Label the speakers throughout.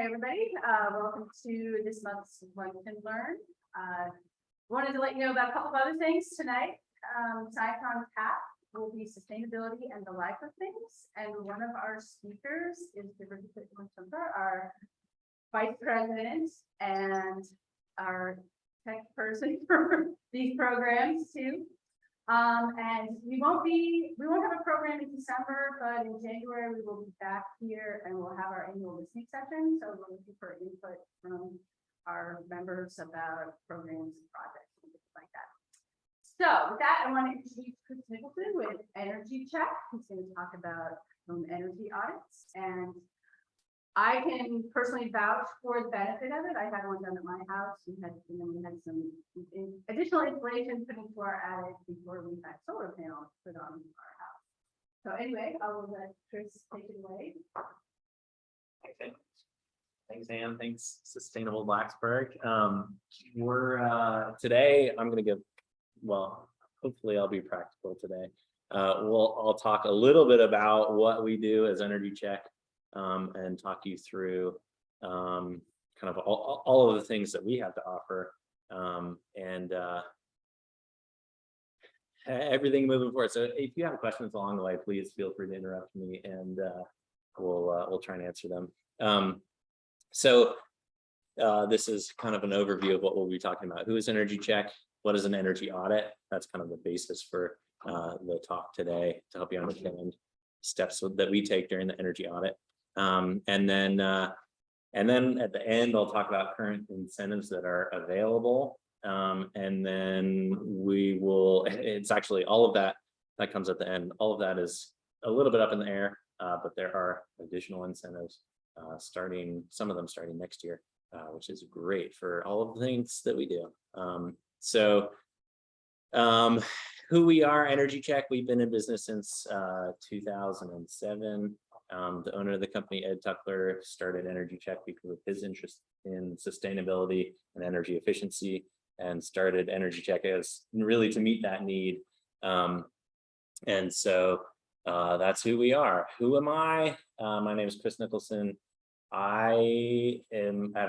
Speaker 1: Hey everybody, welcome to this month's One Can Learn. Wanted to let you know about a couple of other things tonight. SciCon TAP will be sustainability and the life of things, and one of our speakers is our vice president and our tech person for these programs too. And we won't have a program in December, but in January we will be back here and we'll have our annual listening session. So we're looking for input from our members about programs and projects and things like that. So with that, I want to introduce Chris Nicholson with Energy Check. He's going to talk about home energy audits, and I can personally vouch for the benefit of it. I had one done at my house. We had some additional insulation put into our attic before we had solar panels put on our house. So anyway, I will let Chris take it away.
Speaker 2: Okay. Thanks, Ann. Thanks, Sustainable Blacksburg. Today I'm going to give, well, hopefully I'll be practical today. I'll talk a little bit about what we do as Energy Check. And talk you through kind of all of the things that we have to offer and everything moving forward. So if you have questions along the way, please feel free to interrupt me, and we'll try and answer them. So this is kind of an overview of what we'll be talking about. Who is Energy Check? What is an energy audit? That's kind of the basis for the talk today, to help you understand steps that we take during the energy audit. And then at the end, I'll talk about current incentives that are available. And then it's actually all of that comes at the end. All of that is a little bit up in the air, but there are additional incentives some of them starting next year, which is great for all of the things that we do. Who we are, Energy Check, we've been in business since 2007. The owner of the company, Ed Tuckler, started Energy Check because of his interest in sustainability and energy efficiency, and started Energy Check as really to meet that need. And so that's who we are. Who am I? My name is Chris Nicholson. I've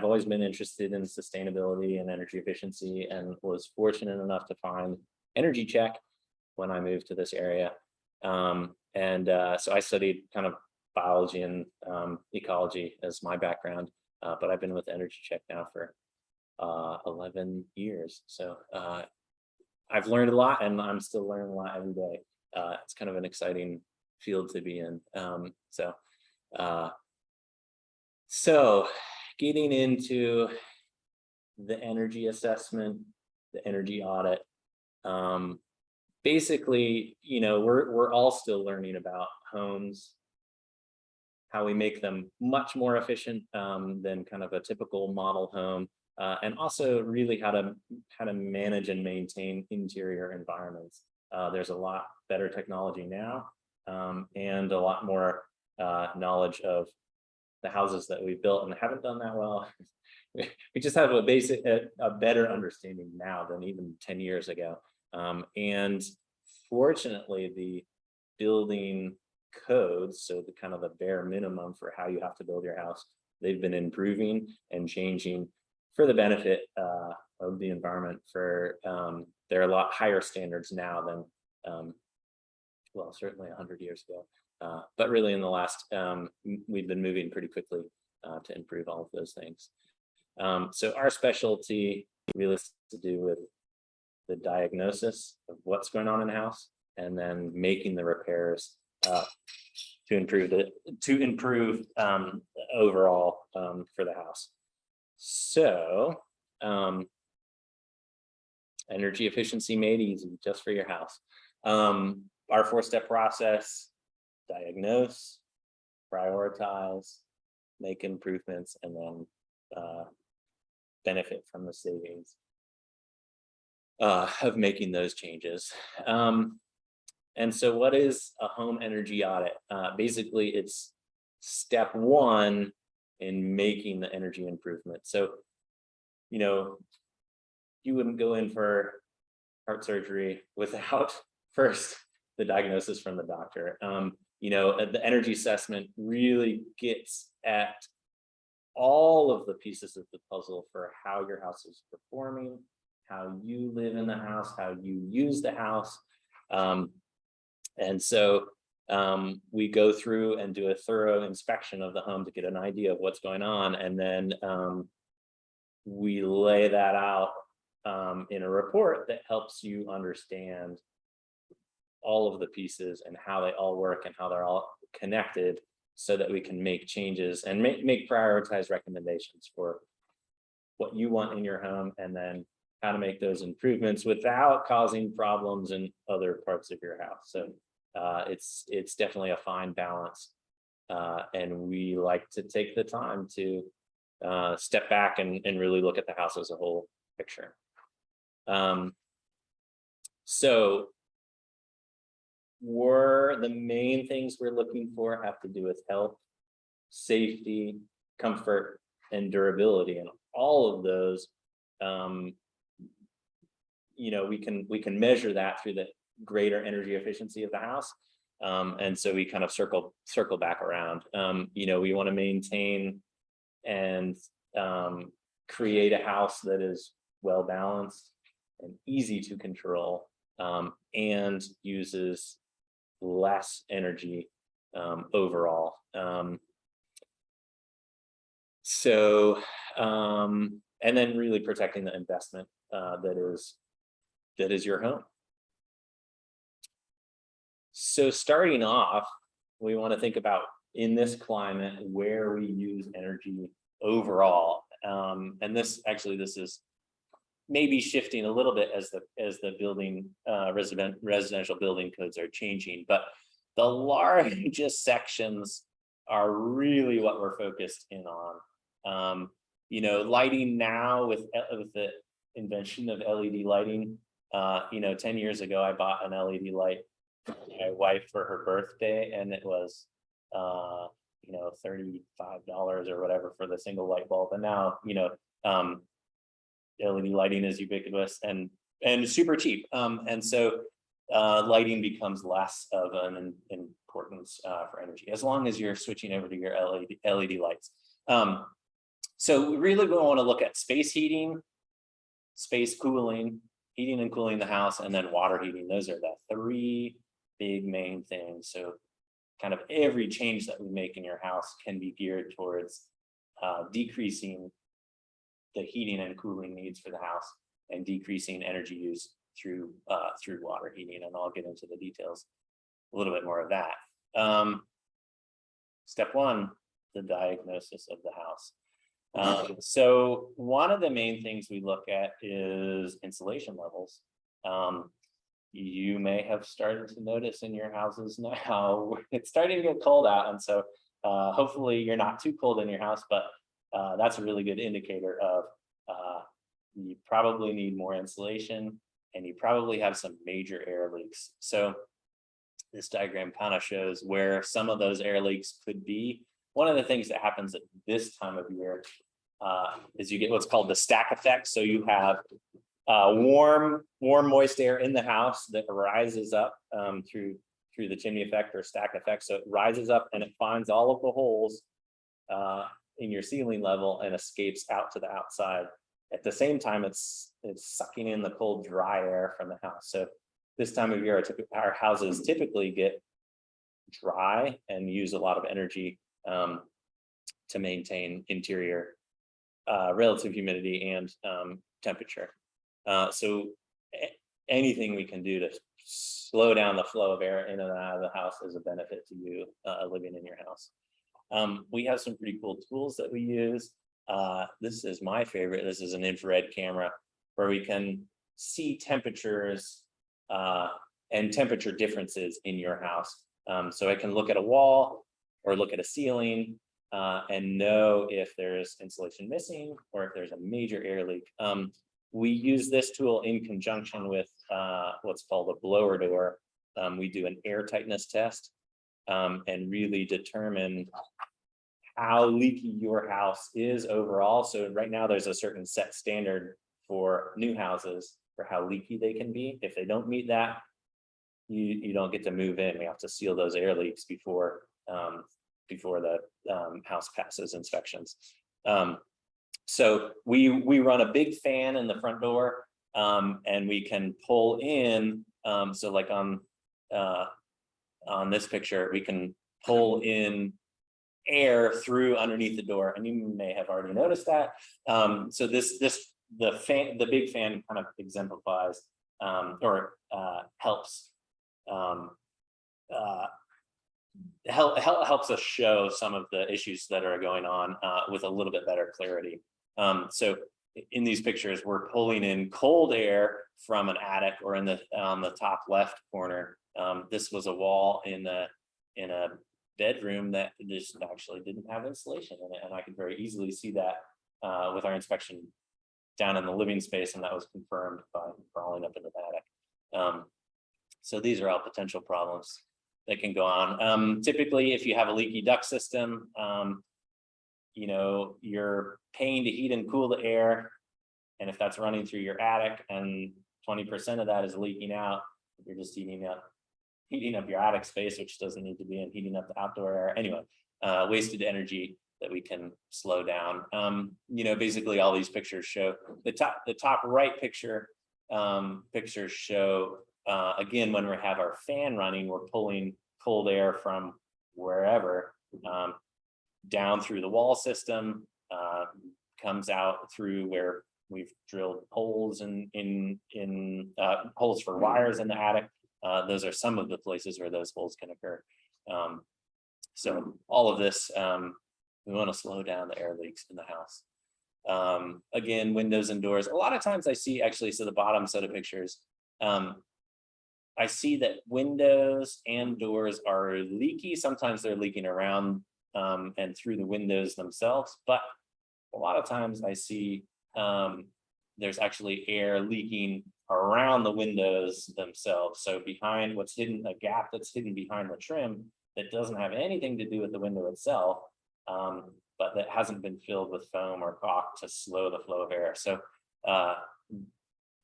Speaker 2: always been interested in sustainability and energy efficiency, and was fortunate enough to find Energy Check when I moved to this area. So I studied kind of biology and ecology as my background, but I've been with Energy Check now for 11 years. So I've learned a lot, and I'm still learning a lot every day. It's kind of an exciting field to be in. So getting into the energy assessment, the energy audit. Basically, we're all still learning about homes, how we make them much more efficient than kind of a typical model home, and also really how to manage and maintain interior environments. There's a lot better technology now, and a lot more knowledge of the houses that we've built and haven't done that well. We just have a better understanding now than even 10 years ago. And fortunately, the building codes, so the kind of the bare minimum for how you have to build your house, they've been improving and changing for the benefit of the environment. There are a lot higher standards now than well, certainly 100 years ago, but really in the last we've been moving pretty quickly to improve all of those things. So our specialty really has to do with the diagnosis of what's going on in the house, and then making the repairs to improve overall for the house. So energy efficiency made easy, just for your house. Our 4-step process: diagnose, prioritize, make improvements, and then benefit from the savings of making those changes. And so what is a home energy audit? Basically, it's step one in making the energy improvement. So, you wouldn't go in for heart surgery without first the diagnosis from the doctor. The energy assessment really gets at all of the pieces of the puzzle for how your house is performing, how you live in the house, how you use the house. And so we go through and do a thorough inspection of the home to get an idea of what's going on. And then we lay that out in a report that helps you understand all of the pieces and how they all work and how they're all connected, so that we can make changes and make prioritized recommendations for what you want in your home, and then how to make those improvements without causing problems in other parts of your house. So it's definitely a fine balance, and we like to take the time to step back and really look at the house as a whole picture. So the main things we're looking for have to do with health, safety, comfort, and durability, and all of those, we can measure that through the greater energy efficiency of the house. And so we kind of circle back around. We want to maintain and create a house that is well balanced and easy to control, and uses less energy overall. And then really protecting the investment that is your home. So starting off, we want to think about, in this climate, where we use energy overall. And this is maybe shifting a little bit as the building residential building codes are changing, but the largest sections are really what we're focused in on. Lighting now with the invention of LED lighting. 10 years ago, I bought an LED light for my wife for her birthday, and it was $35 or whatever for the single light bulb. And now, LED lighting is ubiquitous and super cheap. And so lighting becomes less of an importance for energy, as long as you're switching over to your LED lights. So we really want to look at space heating, space cooling, heating and cooling the house, and then water heating. Those are the three big main things. So kind of every change that we make in your house can be geared towards decreasing the heating and cooling needs for the house, and decreasing energy use through water heating. And I'll get into the details a little bit more of that. Step one, the diagnosis of the house. So one of the main things we look at is insulation levels. You may have started to notice in your houses now, it's starting to get cold out. And so hopefully you're not too cold in your house, but that's a really good indicator of you probably need more insulation, and you probably have some major air leaks. So this diagram kind of shows where some of those air leaks could be. One of the things that happens at this time of year is you get what's called the stack effect. So you have warm, moist air in the house that rises up through the chimney effect or stack effect. So it rises up and it finds all of the holes in your ceiling level and escapes out to the outside. At the same time, it's sucking in the cold, dry air from the house. So this time of year, our houses typically get dry and use a lot of energy to maintain interior relative humidity and temperature. So anything we can do to slow down the flow of air in and out of the house is a benefit to you living in your house. We have some pretty cool tools that we use. This is my favorite. This is an infrared camera where we can see temperatures and temperature differences in your house. So I can look at a wall or look at a ceiling and know if there's insulation missing or if there's a major air leak. We use this tool in conjunction with what's called a blower door. We do an air tightness test and really determine how leaky your house is overall. So right now there's a certain set standard for new houses for how leaky they can be. If they don't meet that, you don't get to move in. We have to seal those air leaks before the house passes inspections. So we run a big fan in the front door, and we can pull in. So like on this picture, we can pull in air through underneath the door, and you may have already noticed that. So the big fan kind of exemplifies or helps helps us show some of the issues that are going on with a little bit better clarity. So in these pictures, we're pulling in cold air from an attic, or in on the top left corner. This was a wall in a bedroom that just actually didn't have insulation in it, and I could very easily see that with our inspection down in the living space, and that was confirmed by crawling up into the attic. So these are all potential problems that can go on. Typically, if you have a leaky duct system, you know, you're paying to heat and cool the air, and if that's running through your attic and 20% of that is leaking out, you're just heating up your attic space, which doesn't need to be, and heating up the outdoor air. Anyway, wasted energy that we can slow down. You know, basically all these pictures show the top right picture. Pictures show again, when we have our fan running, we're pulling cold air from wherever down through the wall system, comes out through where we've drilled holes in holes for wires in the attic. Those are some of the places where those holes can occur. So all of this, we want to slow down the air leaks in the house. Again, windows and doors. A lot of times I see, actually, so the bottom set of pictures, I see that windows and doors are leaky. Sometimes they're leaking around and through the windows themselves, but a lot of times I see there's actually air leaking around the windows themselves. So behind what's hidden, a gap that's hidden behind the trim that doesn't have anything to do with the window itself, but that hasn't been filled with foam or caulk to slow the flow of air. So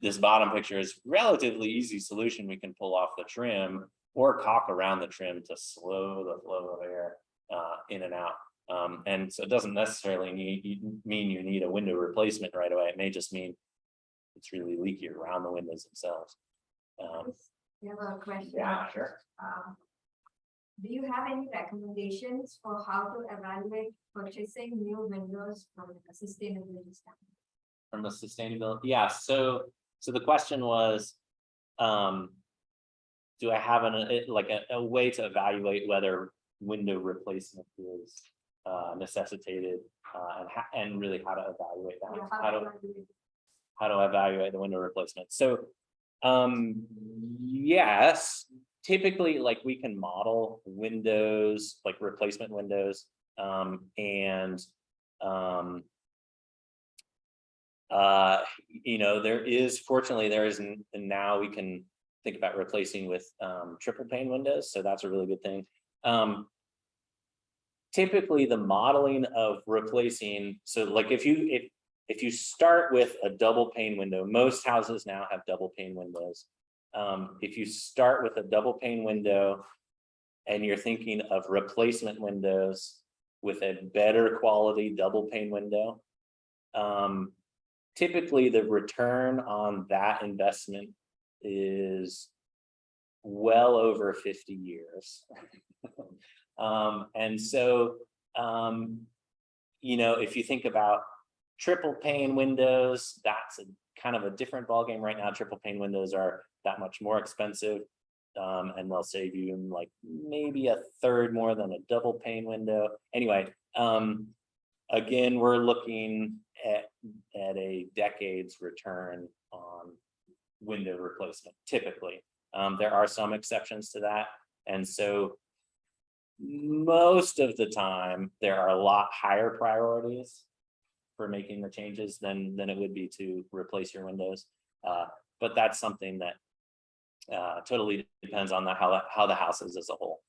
Speaker 2: this bottom picture is relatively easy solution. We can pull off the trim or caulk around the trim to slow the flow of air in and out. And so it doesn't necessarily mean you need a window replacement right away. It may just mean it's really leaky around the windows themselves.
Speaker 3: You have a question?
Speaker 2: Yeah, sure.
Speaker 3: Do you have any recommendations for how to evaluate purchasing new windows from a sustainability standpoint?
Speaker 2: From a sustainability, yeah. So the question was, do I have a way to evaluate whether window replacement is necessitated, and really how to evaluate that?
Speaker 3: Yeah,
Speaker 2: How to evaluate the window replacement? So, yes, typically, like, we can model windows, like replacement windows, and you know, fortunately there is, and now we can think about replacing with triple pane windows, so that's a really good thing. Typically the modeling of replacing, so like if you start with a double pane window, most houses now have double pane windows. If you start with a double pane window and you're thinking of replacement windows with a better quality double pane window, typically the return on that investment is well over 50 years. And so, you know, if you think about triple pane windows, that's kind of a different ballgame right now. Triple pane windows are that much more expensive, and they'll save you like maybe a third more than a double pane window. Anyway, again, we're looking at a decade's return on window replacement, typically. There are some exceptions to that, and so most of the time there are a lot higher priorities for making the changes than it would be to replace your windows, but that's something that totally depends on how the house is as a whole.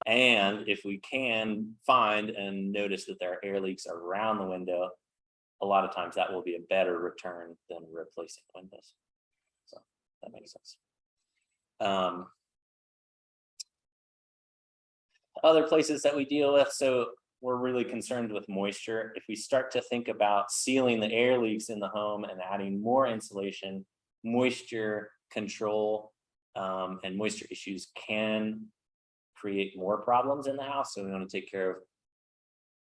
Speaker 2: And if we can find and notice that there are air leaks around the window, a lot of times that will be a better return than replacing windows. So that makes sense. Other places that we deal with, so we're really concerned with moisture. If we start to think about sealing the air leaks in the home and adding more insulation, moisture control and moisture issues can create more problems in the house. So we want to take care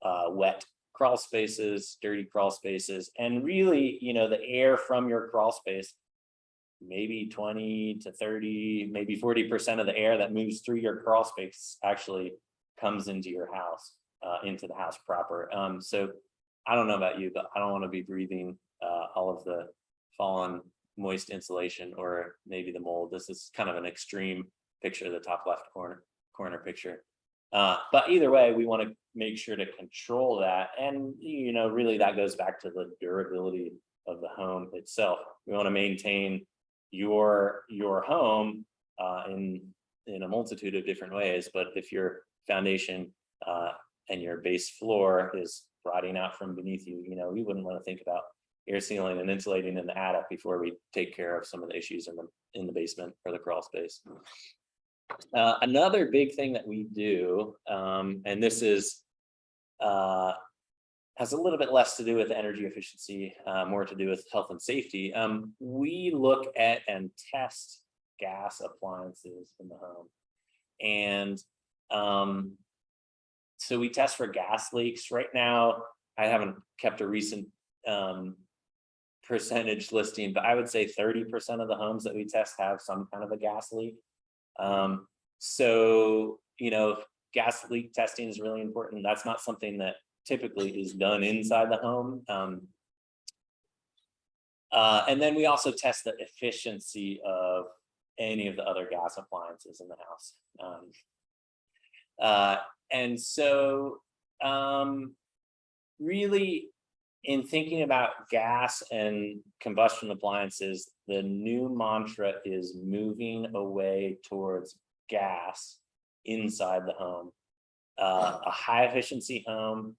Speaker 2: of wet crawl spaces, dirty crawl spaces, and really, the air from your crawl space, maybe 20 to 30, maybe 40% of the air that moves through your crawl space actually comes into your house, into the house proper. So I don't know about you, but I don't want to be breathing all of the fallen moist insulation or maybe the mold. This is kind of an extreme picture, the top left corner picture. But either way, we want to make sure to control that. And, really that goes back to the durability of the home itself. We want to maintain your home in a multitude of different ways. But if your foundation and your base floor is rotting out from beneath you, we wouldn't want to think about air sealing and insulating in the attic before we take care of some of the issues in the basement or the crawl space. Another big thing that we do, and this is has a little bit less to do with energy efficiency, more to do with health and safety. We look at and test gas appliances in the home. And so we test for gas leaks. Right now, I haven't kept a recent percentage listing, but I would say 30% of the homes that we test have some kind of a gas leak. So, gas leak testing is really important. That's not something that typically is done inside the home. And then we also test the efficiency of any of the other gas appliances in the house. And so really, in thinking about gas and combustion appliances, the new mantra is moving away towards gas inside the home. A high efficiency home,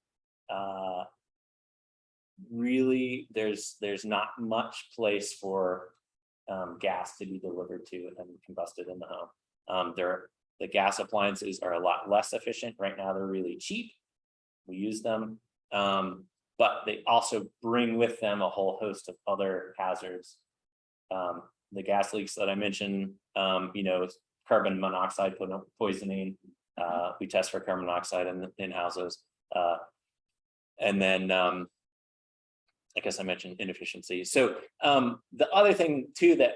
Speaker 2: really there's not much place for gas to be delivered to and combusted in the home. The gas appliances are a lot less efficient. Right now they're really cheap. We use them. But they also bring with them a whole host of other hazards. The gas leaks that I mentioned, carbon monoxide poisoning. We test for carbon monoxide in houses. And then, I guess I mentioned inefficiency. So the other thing too that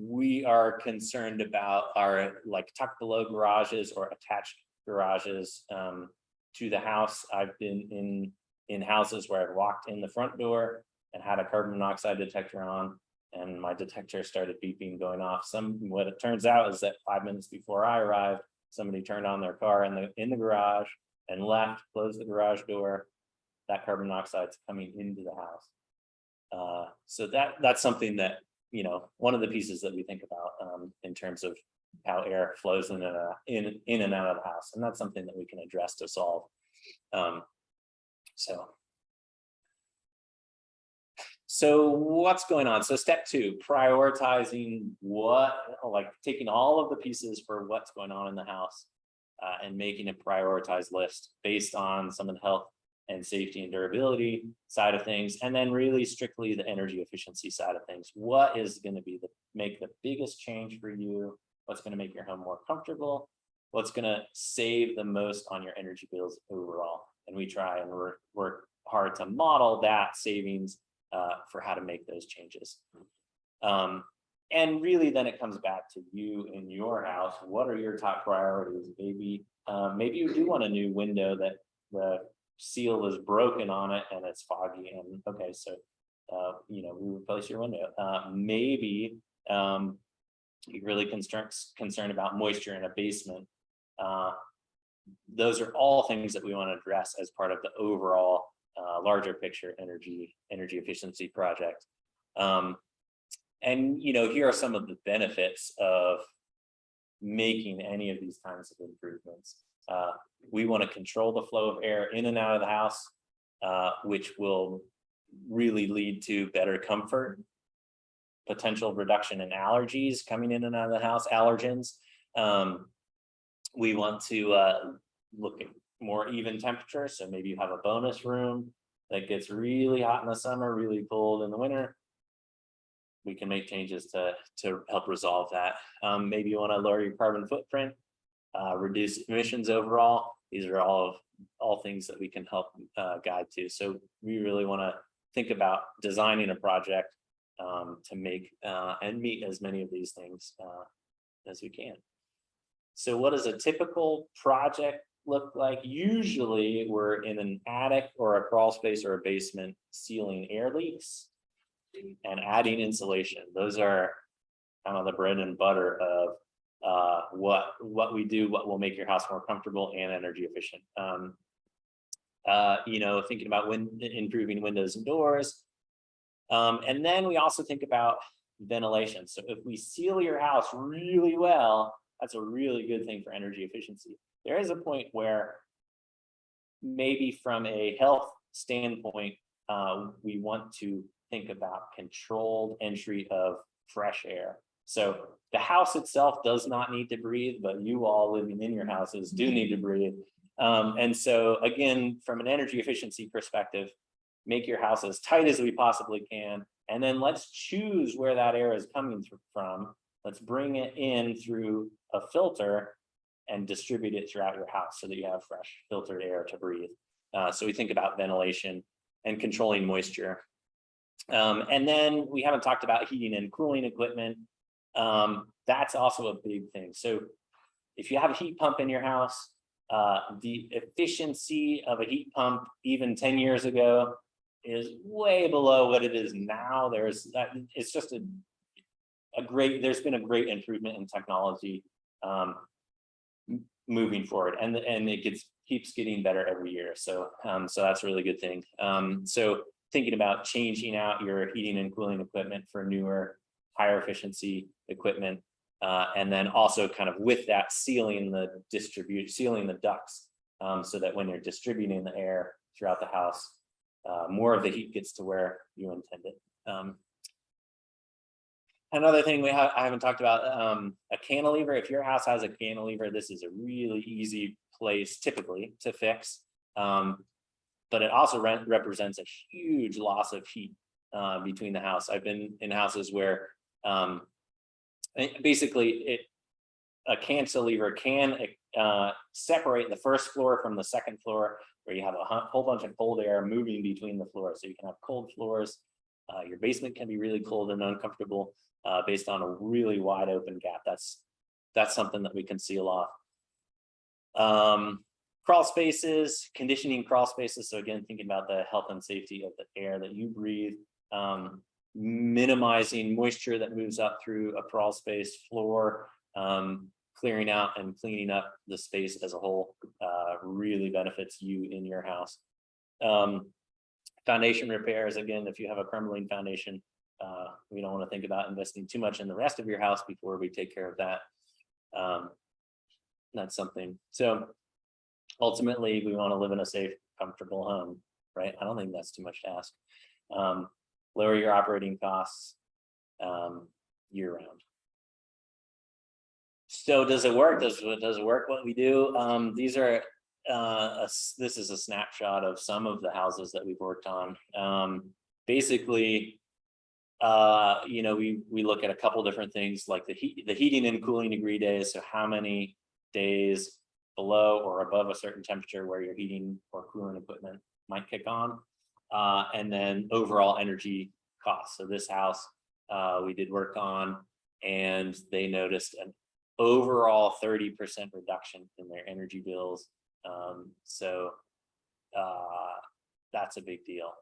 Speaker 2: we are concerned about are like tucked below garages or attached garages to the house. I've been in houses where I've walked in the front door and had a carbon monoxide detector on, and my detector started beeping, going off. What it turns out is that 5 minutes before I arrived, somebody turned on their car in the garage and left, closed the garage door. That carbon monoxide's coming into the house. So that's something that, one of the pieces that we think about in terms of how air flows in and out of the house. And that's something that we can address to solve. So what's going on? So step 2, prioritizing taking all of the pieces for what's going on in the house and making a prioritized list based on some of the health and safety and durability side of things, and then really strictly the energy efficiency side of things. What is going to be make the biggest change for you? What's going to make your home more comfortable? What's going to save the most on your energy bills overall? And we try and work hard to model that savings for how to make those changes. And really then it comes back to you in your house. What are your top priorities? Maybe you do want a new window that the seal is broken on it and it's foggy, and okay, so we replace your window. Maybe you're really concerned about moisture in a basement. Those are all things that we want to address as part of the overall larger picture energy efficiency project. And here are some of the benefits of making any of these kinds of improvements. We want to control the flow of air in and out of the house, which will really lead to better comfort, potential reduction in allergies coming in and out of the house, allergens. We want to look at more even temperature. So maybe you have a bonus room that gets really hot in the summer, really cold in the winter. We can make changes to help resolve that. Maybe you want to lower your carbon footprint, reduce emissions overall. These are all things that we can help guide to. So we really want to think about designing a project to make and meet as many of these things as we can. So what does a typical project look like? Usually we're in an attic or a crawl space or a basement sealing air leaks and adding insulation. Those are kind of the bread and butter of what we do, what will make your house more comfortable and energy efficient. Thinking about improving windows and doors. And then we also think about ventilation. So if we seal your house really well, that's a really good thing for energy efficiency. There is a point where maybe from a health standpoint, we want to think about controlled entry of fresh air. So the house itself does not need to breathe, but you all living in your houses do need to breathe. And so again, from an energy efficiency perspective, make your house as tight as we possibly can. And then let's choose where that air is coming from. Let's bring it in through a filter and distribute it throughout your house so that you have fresh filtered air to breathe. So we think about ventilation and controlling moisture. And then we haven't talked about heating and cooling equipment. That's also a big thing. So if you have a heat pump in your house, the efficiency of a heat pump even 10 years ago is way below what it is now. It's just there's been a great improvement in technology moving forward, and it keeps getting better every year. So that's a really good thing. So thinking about changing out your heating and cooling equipment for newer, higher efficiency equipment, and then also kind of with that sealing the ducts, so that when you're distributing the air throughout the house, more of the heat gets to where you intend it. Another thing I haven't talked about, a cantilever. If your house has a cantilever, this is a really easy place typically to fix, but it also represents a huge loss of heat between the house. I've been in houses where basically a cantilever can separate the first floor from the second floor, where you have a whole bunch of cold air moving between the floors. So you can have cold floors. Your basement can be really cold and uncomfortable based on a really wide open gap. That's something that we can seal off. Crawl spaces, conditioning crawl spaces. So again, thinking about the health and safety of the air that you breathe, minimizing moisture that moves up through a crawl space floor, clearing out and cleaning up the space as a whole really benefits you in your house. Foundation repairs, again, if you have a crumbling foundation, we don't want to think about investing too much in the rest of your house before we take care of that. That's something. So ultimately, we want to live in a safe, comfortable home, right? I don't think that's too much to ask. Lower your operating costs year round. So does it work? Does it work what we do? These are this is a snapshot of some of the houses that we've worked on. Basically, we look at a couple different things like the heating and cooling degree days. So how many days below or above a certain temperature where your heating or cooling equipment might kick on, and then overall energy costs. So this house we did work on, and they noticed an overall 30% reduction in their energy bills. So that's a big deal.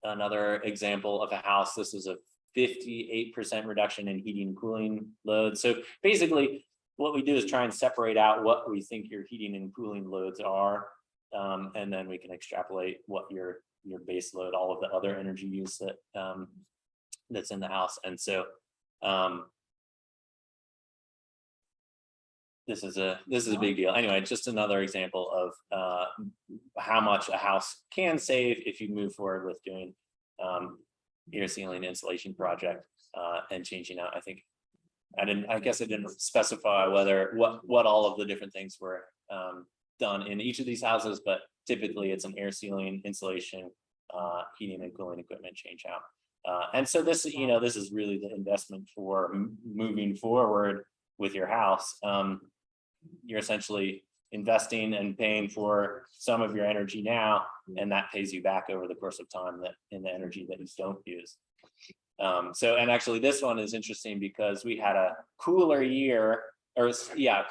Speaker 2: Another example of a house, this is a 58% reduction in heating and cooling loads. So basically what we do is try and separate out what we think your heating and cooling loads are, and then we can extrapolate what your base load, all of the other energy use that that's in the house. And so this is a big deal. Anyway, just another example of how much a house can save if you move forward with doing air sealing insulation project and changing out, I think, I guess I didn't specify what all of the different things were done in each of these houses, but typically it's an air sealing, insulation, heating and cooling equipment change out. And so this, this is really the investment for moving forward with your house. You're essentially investing and paying for some of your energy now, and that pays you back over the course of time that in the energy that you don't use. And actually this one is interesting because we had a cooler year, or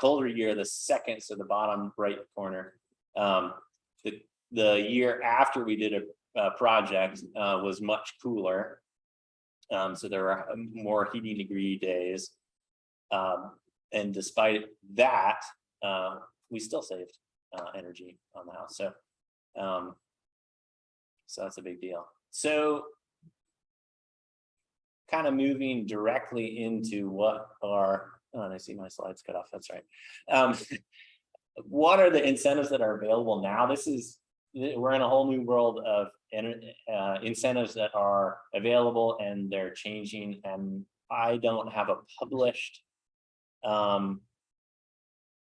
Speaker 2: colder year, the second, so the bottom right corner. The year after we did a project was much cooler. So there were more heating degree days. And despite that, we still saved energy on the house. So that's a big deal. So kind of moving directly into what are, and I see my slides cut off, that's right. What are the incentives that are available now? We're in a whole new world of incentives that are available, and they're changing, and I don't have a published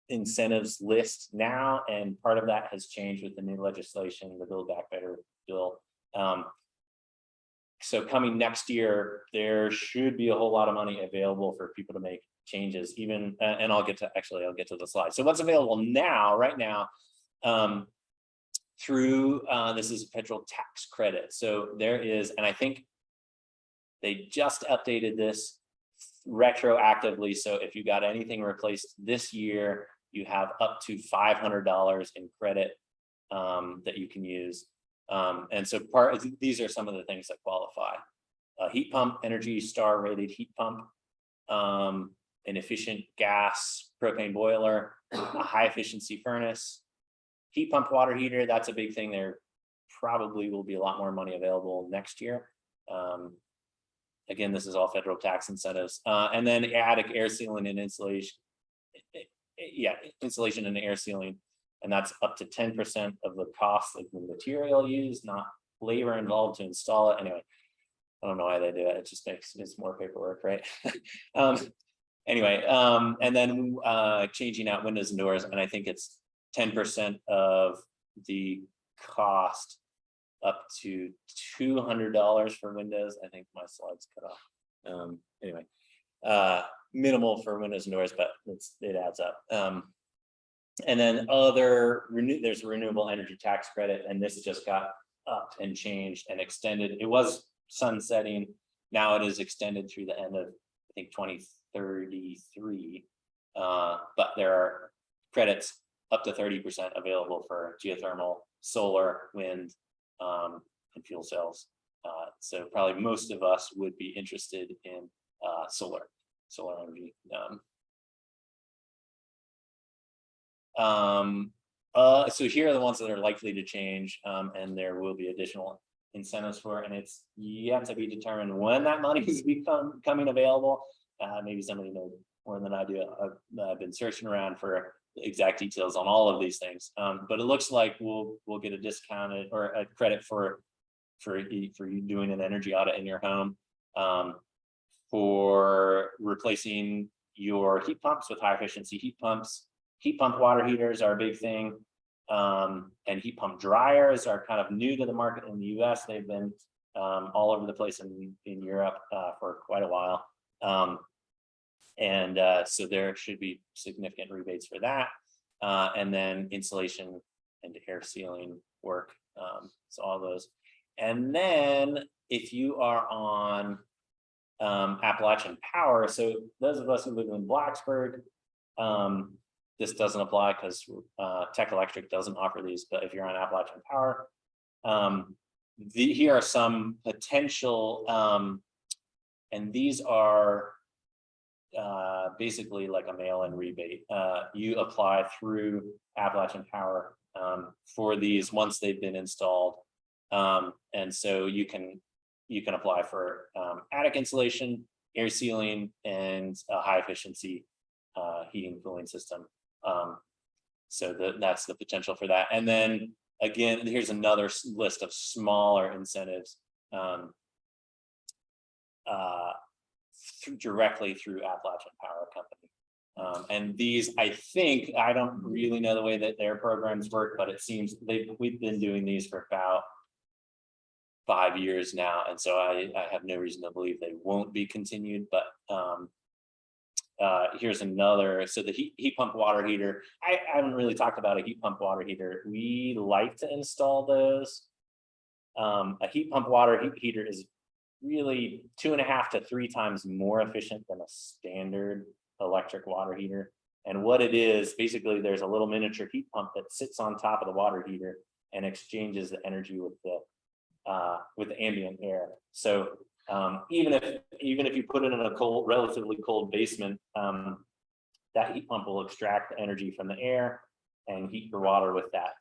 Speaker 2: incentives list now, and part of that has changed with the new legislation, the Build Back Better bill. So coming next year, there should be a whole lot of money available for people to make changes, even, and I'll get to the slide. So what's available now, right now, through this is a federal tax credit. So there is, and I think they just updated this retroactively. So if you got anything replaced this year, you have up to $500 in credit that you can use. And so these are some of the things that qualify: a heat pump, Energy Star rated heat pump, an efficient gas propane boiler, a high efficiency furnace, heat pump water heater. That's a big thing. There probably will be a lot more money available next year. Again, this is all federal tax incentives. And then attic air sealing and insulation. Insulation and air sealing. And that's up to 10% of the cost of the material used, not labor involved to install it. Anyway, I don't know why they do it. It just it's more paperwork, right? Anyway, and then changing out windows and doors, and I think it's 10% of the cost, up to $200 for windows. I think my slides cut off. Anyway, minimal for windows and doors, but it adds up. And then there's a renewable energy tax credit, and this just got upped and changed and extended. It was sunsetting. Now it is extended through the end of, I think, 2033. But there are credits up to 30% available for geothermal, solar, wind, and fuel cells. So probably most of us would be interested in solar energy. So here are the ones that are likely to change, and there will be additional incentives for it, and it's yet to be determined when that money is becoming available. Maybe somebody knows more than I do. I've been searching around for the exact details on all of these things, but it looks like we'll get a discounted or a credit for you doing an energy audit in your home, for replacing your heat pumps with high efficiency heat pumps. Heat pump water heaters are a big thing, and heat pump dryers are kind of new to the market in the US. They've been all over the place in Europe for quite a while. So there should be significant rebates for that. And then insulation and air sealing work. So all those. And then if you are on Appalachian Power, so those of us who live in Blacksburg, this doesn't apply because Tech Electric doesn't offer these, but if you're on Appalachian Power, here are some potential, and these are basically like a mail-in rebate. You apply through Appalachian Power for these once they've been installed, and so you can apply for attic insulation, air sealing, and a high efficiency heating and cooling system. So that's the potential for that. And then again, here's another list of smaller incentives directly through Appalachian Power Company. And these, I think, I don't really know the way that their programs work, but it seems we've been doing these for about 5 years now, and so I have no reason to believe they won't be continued. But here's another. So the heat pump water heater. I haven't really talked about a heat pump water heater. We like to install those. A heat pump water heater is really 2.5 to 3 times more efficient than a standard electric water heater. And what it is, basically, there's a little miniature heat pump that sits on top of the water heater and exchanges the energy with the ambient air. So even if you put it in a relatively cold basement, that heat pump will extract the energy from the air and heat your water with that.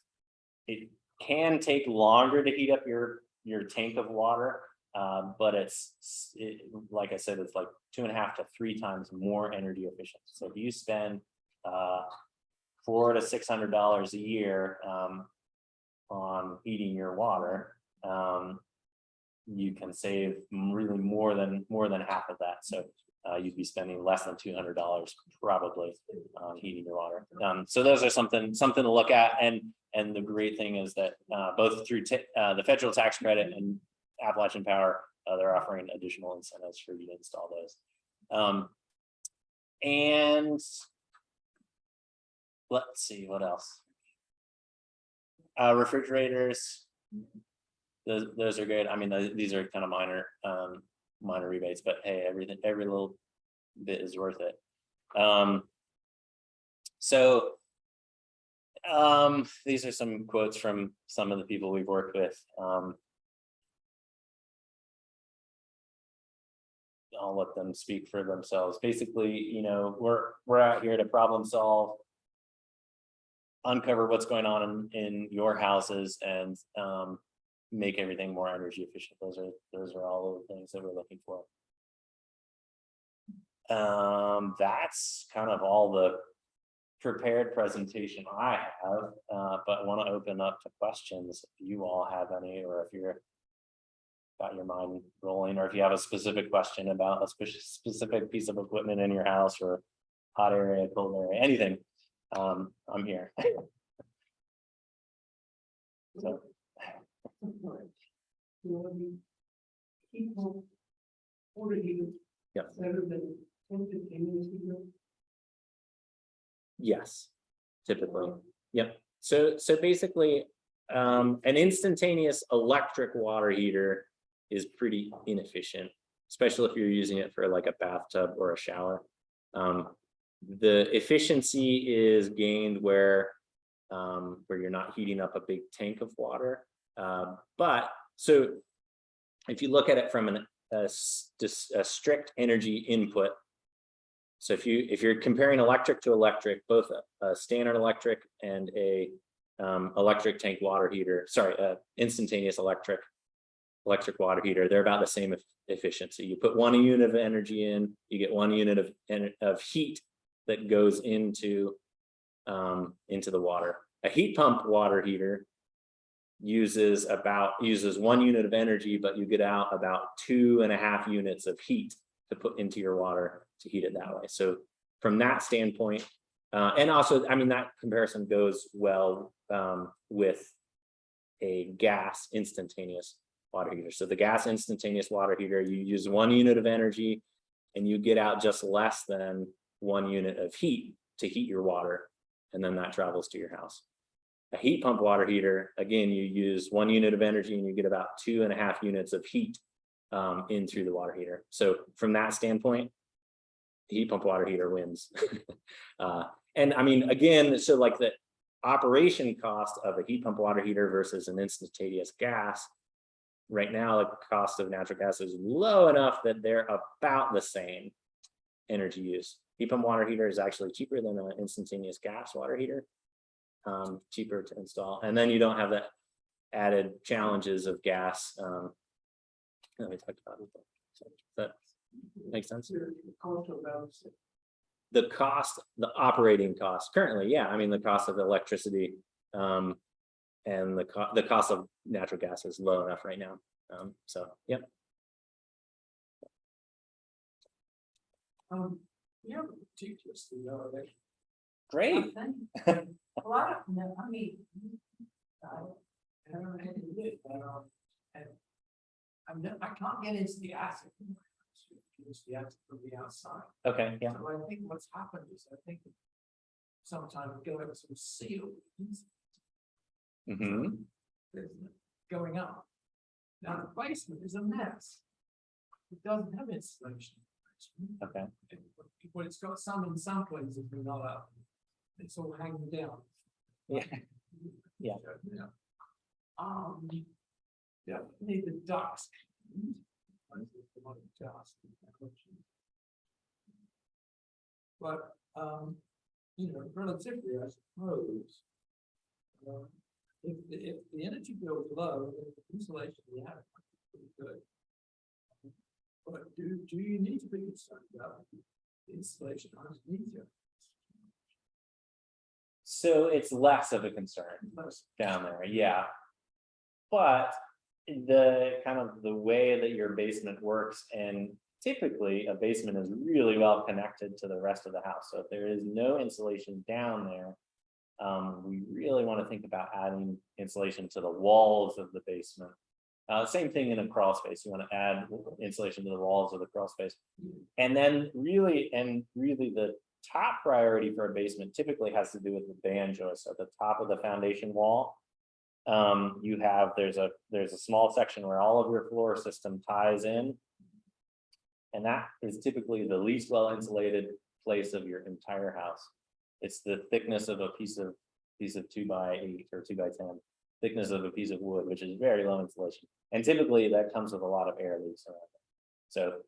Speaker 2: It can take longer to heat up your tank of water, but like I said, it's like 2.5 to 3 times more energy efficient. So if you spend $400 to $600 a year on heating your water, you can save really more than half of that. So you'd be spending less than $200 probably on heating your water. So those are something to look at. And the great thing is that both through the federal tax credit and Appalachian Power, they're offering additional incentives for you to install those. And let's see what else. Refrigerators. Those are good. I mean, these are kind of minor rebates, but hey, every little bit is worth it. These are some quotes from some of the people we've worked with. I'll let them speak for themselves. Basically, we're out here to problem solve, uncover what's going on in your houses, and make everything more energy efficient. Those are all the things that we're looking for. That's kind of all the prepared presentation I have, but I want to open up to questions if you all have any, or if you're got your mind rolling, or if you have a specific question about a specific piece of equipment in your house, or hot area, cold area, anything. I'm here. So. Yes, typically. Yep. So basically, an instantaneous electric water heater is pretty inefficient, especially if you're using it for like a bathtub or a shower. The efficiency is gained where you're not heating up a big tank of water. But so if you look at it from a strict energy input, so if you're comparing electric to electric, both a standard electric and a electric tank water heater, instantaneous electric water heater, they're about the same efficiency. You put 1 unit of energy in, you get 1 unit of heat that goes into the water. A heat pump water heater uses 1 unit of energy, but you get out about 2.5 units of heat to put into your water to heat it that way. So from that standpoint, and also, I mean, that comparison goes well with a gas instantaneous water heater. So the gas instantaneous water heater, you use 1 unit of energy and you get out just less than 1 unit of heat to heat your water, and then that travels to your house. A heat pump water heater, again, you use 1 unit of energy and you get about 2.5 units of heat in through the water heater. So from that standpoint, the heat pump water heater wins. And I mean, again, so like the operation cost of a heat pump water heater versus an instantaneous gas, right now the cost of natural gas is low enough that they're about the same energy use. Heat pump water heater is actually cheaper than an instantaneous gas water heater, cheaper to install, and then you don't have the added challenges of gas. Let me talk about it. So that makes sense. The operating cost currently, yeah, I mean the cost of electricity and the cost of natural gas is low enough right now. So yep.
Speaker 4: Yeah, teachers, you know, they.
Speaker 2: Great.
Speaker 4: Well, I don't know, I mean. I don't know how to do it, but, and I can't get into the attic. It's the attic from the outside.
Speaker 2: Okay, yeah.
Speaker 4: So I think what's happened is, I think sometimes going some sealed.
Speaker 2: Hmm.
Speaker 4: Going up. Now the basement is a mess. It doesn't have insulation.
Speaker 2: Okay.
Speaker 4: Well, it's got some in some places, but not up. It's all hanging down.
Speaker 2: Yeah. Yeah.
Speaker 4: Need the ducts. But, you know, relatively, I suppose. If the energy bill is low, then the insulation we have is pretty good. But do you need to be concerned about the insulation underneath you?
Speaker 2: So it's less of a concern down there, yeah. But the kind of the way that your basement works, and typically a basement is really well connected to the rest of the house. So if there is no insulation down there, we really want to think about adding insulation to the walls of the basement. Same thing in a crawl space. You want to add insulation to the walls of the crawl space. And then really the top priority for a basement typically has to do with the band joist at the top of the foundation wall. There's a small section where all of your floor system ties in. And that is typically the least well insulated place of your entire house. It's the thickness of a piece of 2x8 or 2x10, thickness of a piece of wood, which is very low insulation. And typically that comes with a lot of air leaks around it. So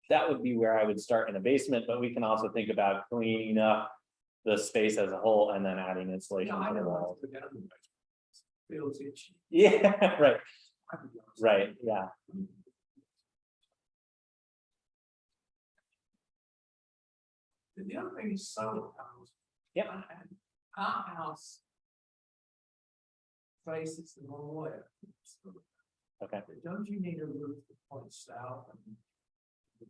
Speaker 2: that would be where I would start in a basement, but we can also think about cleaning up the space as a whole and then adding insulation
Speaker 4: I
Speaker 2: to the
Speaker 4: don't
Speaker 2: walls.
Speaker 4: want to get on the basement. Feels itchy.
Speaker 2: Yeah, right, right, yeah.
Speaker 4: The other thing is solar panels.
Speaker 2: Yep.
Speaker 4: And our house faces the wrong way.
Speaker 2: Okay.
Speaker 4: But don't you need a roof that points south, and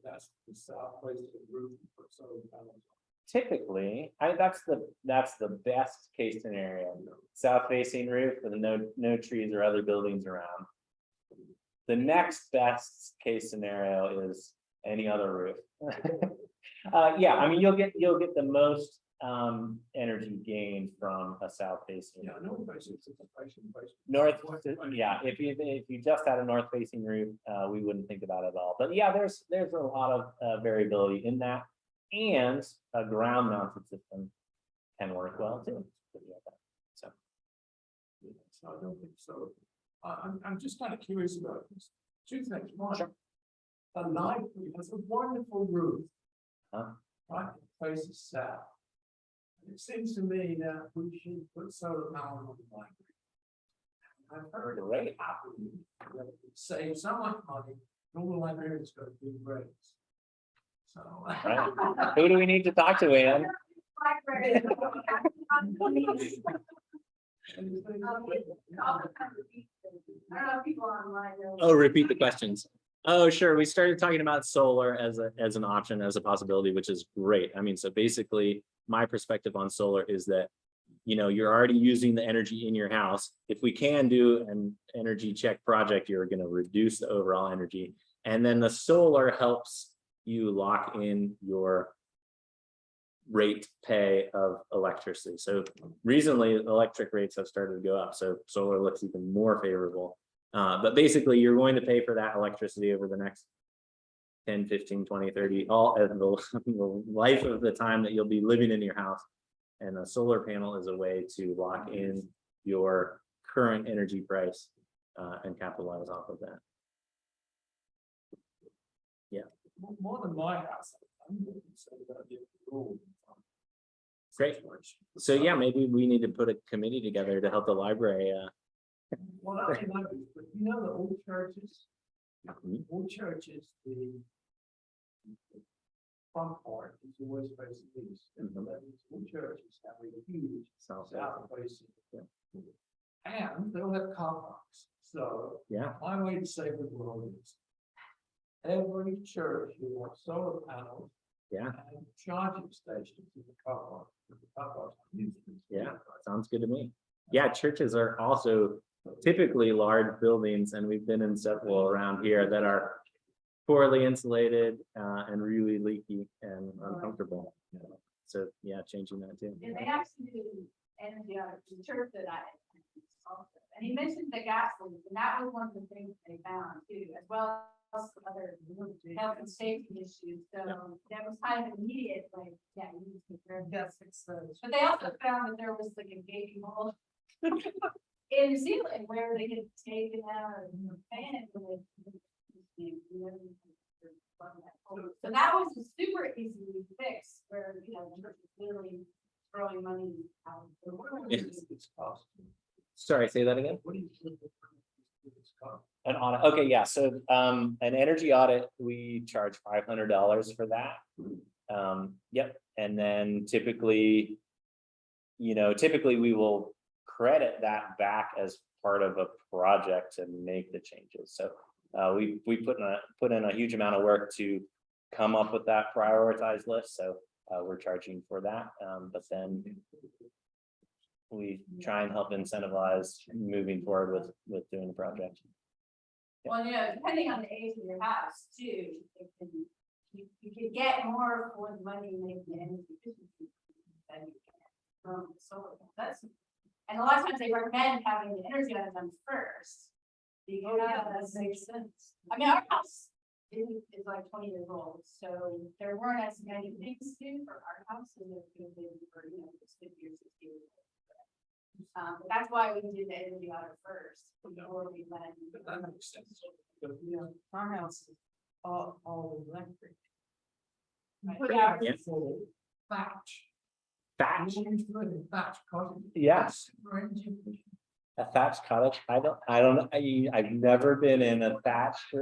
Speaker 4: that's the south face of the roof to put solar panels on?
Speaker 2: Typically, that's the best case scenario. South facing roof with no trees or other buildings around. The next best case scenario is any other roof. Yeah, I mean you'll get the most energy gain from a south facing.
Speaker 4: Yeah, no facing.
Speaker 2: North, yeah, if you just had a north facing roof, we wouldn't think about it at all. But yeah, there's a lot of variability in that, and a ground mounted system can work well too. So
Speaker 4: Yeah, so I don't think so. I'm just kind of curious about this. Two things. One,
Speaker 2: Sure.
Speaker 4: the library has a wonderful roof.
Speaker 2: Huh?
Speaker 4: Right, it faces south. It seems to me that we should put solar panels on the library. I've heard of
Speaker 2: Great.
Speaker 4: that it save so much money, all the librarians go to do grades. So.
Speaker 2: right. Who do we need to talk to, Ann?
Speaker 1: I don't know if people online know.
Speaker 2: Oh, repeat the questions. Oh, sure. We started talking about solar as an option, as a possibility, which is great. I mean, so basically my perspective on solar is that, you know, you're already using the energy in your house. If we can do an energy check project, you're going to reduce the overall energy. And then the solar helps you lock in your rate pay of electricity. So recently electric rates have started to go up. So solar looks even more favorable. But basically you're going to pay for that electricity over the next 10, 15, 20, 30, all as the life of the time that you'll be living in your house. And a solar panel is a way to lock in your current energy price and capitalize off of that. Yeah.
Speaker 4: More than my house. I'm more concerned about the rural.
Speaker 2: Great. So yeah, maybe we need to put a committee together to help the library.
Speaker 4: Well, not only libraries, but you know that all churches, the front part is always facing east. And that means all churches have a huge south facing. And they'll have car parks. So
Speaker 2: Yeah.
Speaker 4: my way to save the world is every church will want solar panels.
Speaker 2: Yeah.
Speaker 4: And charging stations in the car park.
Speaker 2: Yeah, sounds good to me. Yeah, churches are also typically large buildings, and we've been in several around here that are poorly insulated and really leaky and uncomfortable. So yeah, changing that too.
Speaker 1: And they actually do energy out of the church that I attended also. And he mentioned the gas leak, and that was one of the things they found too, as well as some other health and safety issues. So that was kind of immediate, like, yeah, you need to take care of gas fix those. But they also found that there was like a gaping hole in the ceiling where they had taken out a fan and so that was a super easy fix where, you know, the church was literally throwing money out.
Speaker 4: It's cost.
Speaker 2: Sorry, say that again.
Speaker 4: What do you think? It's cost.
Speaker 2: An audit. Okay, yeah. So an energy audit, we charge $500 for that. Yep. And then typically, typically we will credit that back as part of a project to make the changes. So we put in a huge amount of work to come up with that prioritized list. So we're charging for that. But then we try and help incentivize moving forward with doing the project.
Speaker 1: Well, depending on the age of your house too, you could get more for the money you make in energy efficiency than you can from solar. And a lot of times they recommend having the energy audit done first. Because that makes sense. I mean, our house is like 20 years old, so there weren't as many things to do for our house as there could have been for, just 50 or 60 years old. But that's why we did the energy audit first before we went.
Speaker 4: That makes sense.
Speaker 5: Our house is all electric.
Speaker 2: Yeah.
Speaker 4: Thatch.
Speaker 2: Thatch.
Speaker 4: Thatch cottage.
Speaker 2: Yes. A thatched cottage. I don't know. I've never been in a thatched,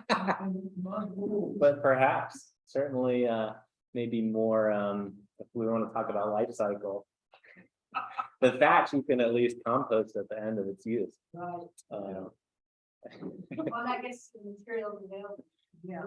Speaker 2: but perhaps certainly maybe more if we want to talk about life cycle. The thatch you can at least compost at the end of its use.
Speaker 1: Well, that gets the materials available.
Speaker 5: Yeah.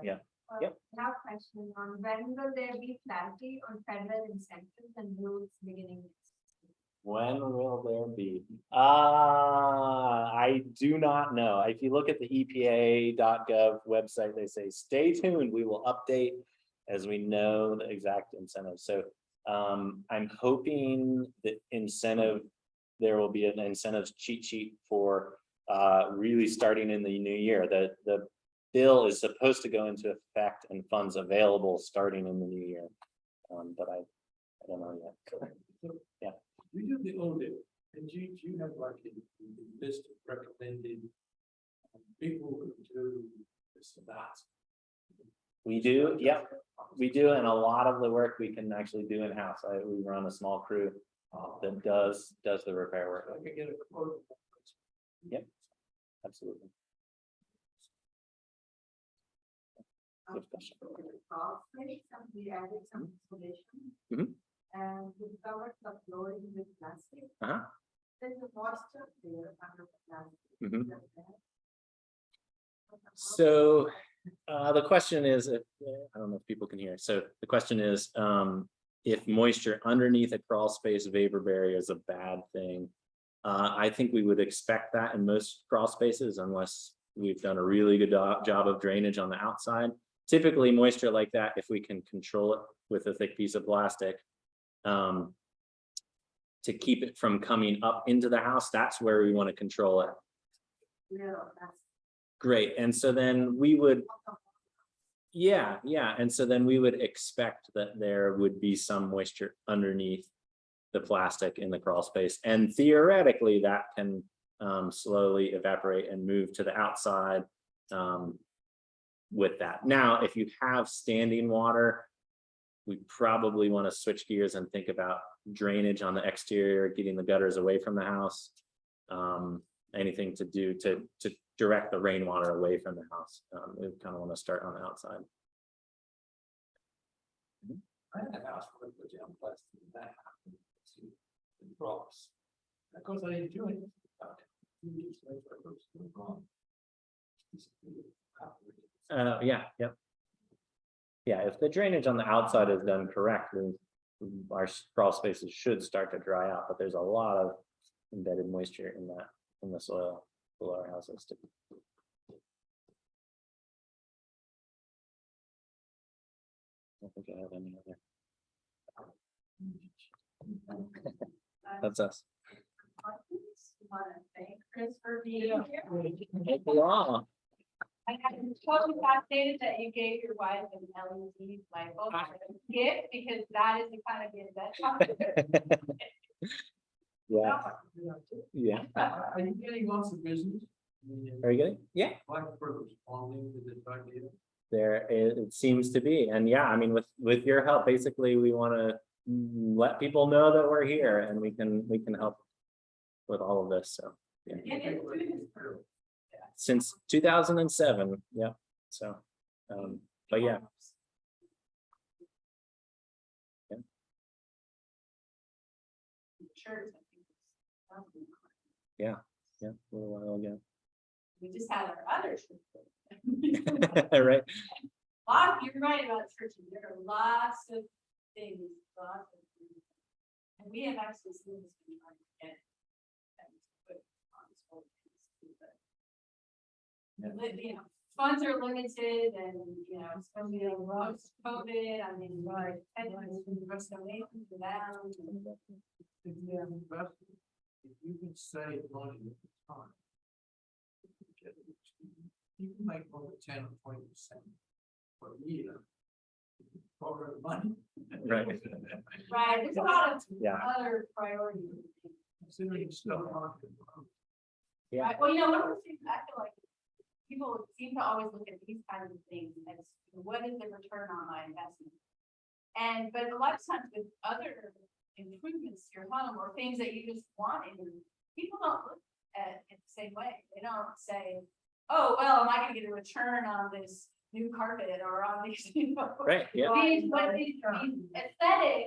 Speaker 2: Yeah.
Speaker 3: Yep. Now question on when will there be clarity on federal incentives and rules beginning next year?
Speaker 2: When will there be? I do not know. If you look at the EPA.gov website, they say, stay tuned. We will update as we know the exact incentives. So I'm hoping that there will be an incentives cheat sheet for really starting in the new year. The bill is supposed to go into effect and funds available starting in the new year. But I don't know yet. Yeah.
Speaker 4: We do the audit, and do you have like a list of recommended people who do this and that?
Speaker 2: We do, yep, we do, and a lot of the work we can actually do in-house. We run a small crew that does the repair work.
Speaker 4: I can get a quote.
Speaker 2: Yep, absolutely. Good question.
Speaker 3: We added some insulation.
Speaker 2: Mhm.
Speaker 3: And we covered the flooring with plastic.
Speaker 2: Uh-huh.
Speaker 3: There's a moisture there under the plastic.
Speaker 2: Mhm. So the question is, I don't know if people can hear. So the question is, if moisture underneath a crawl space vapor barrier is a bad thing. I think we would expect that in most crawl spaces unless we've done a really good job of drainage on the outside. Typically moisture like that, if we can control it with a thick piece of plastic, to keep it from coming up into the house, that's where we want to control it.
Speaker 3: Yeah, that's.
Speaker 2: Great. And so then we would, yeah. And so then we would expect that there would be some moisture underneath the plastic in the crawl space. And theoretically that can slowly evaporate and move to the outside with that. Now, if you have standing water, we probably want to switch gears and think about drainage on the exterior, getting the gutters away from the house. Anything to do to direct the rainwater away from the house. We kind of want to start on the outside.
Speaker 4: I had a house where I put down plastic in that happened to the cross. Of course, I didn't do anything about it.
Speaker 2: Yeah, yep. Yeah, if the drainage on the outside is done correctly, our crawl spaces should start to dry out, but there's a lot of embedded moisture in the soil below our houses too. I don't think I have any other. That's us.
Speaker 1: Want to thank Chris for being here.
Speaker 2: Wow.
Speaker 1: I am totally fascinated that you gave your wife an LED light bulb as a gift, because that is the kind of gift that.
Speaker 2: Yeah, yeah.
Speaker 4: Are you getting lots of business?
Speaker 2: Are you good? Yeah.
Speaker 4: Blacksburg responding to this idea.
Speaker 2: It seems to be, and yeah, I mean, with your help, basically, we want to let people know that we're here and we can help with all of this. So yeah. Since 2007, yeah. So, but yeah.
Speaker 1: Sure.
Speaker 2: Yeah, a little while ago.
Speaker 1: We just had our other church.
Speaker 2: Right.
Speaker 1: You're right about churches. There are lots of things, and we have actually seen this in our you know, funds are limited, and you know, especially post COVID. I mean, and donations are down.
Speaker 4: If you have investment, if you can save money at the time, you can make over 10 or 20% per year. Borrow money.
Speaker 2: Right.
Speaker 1: Right, there's a lot of
Speaker 2: Yeah.
Speaker 1: other priorities.
Speaker 4: Considering stuff market.
Speaker 2: Yeah.
Speaker 1: Right, well, you know, one of the things I feel like people seem to always look at these kinds of things as what is the return on my investment? But a lot of times with other improvements to your home or things that you just want, and people don't look at it the same way. They don't say, oh, well, am I gonna get a return on this new carpet or on these, you know?
Speaker 2: Right. Yeah.
Speaker 1: These aesthetic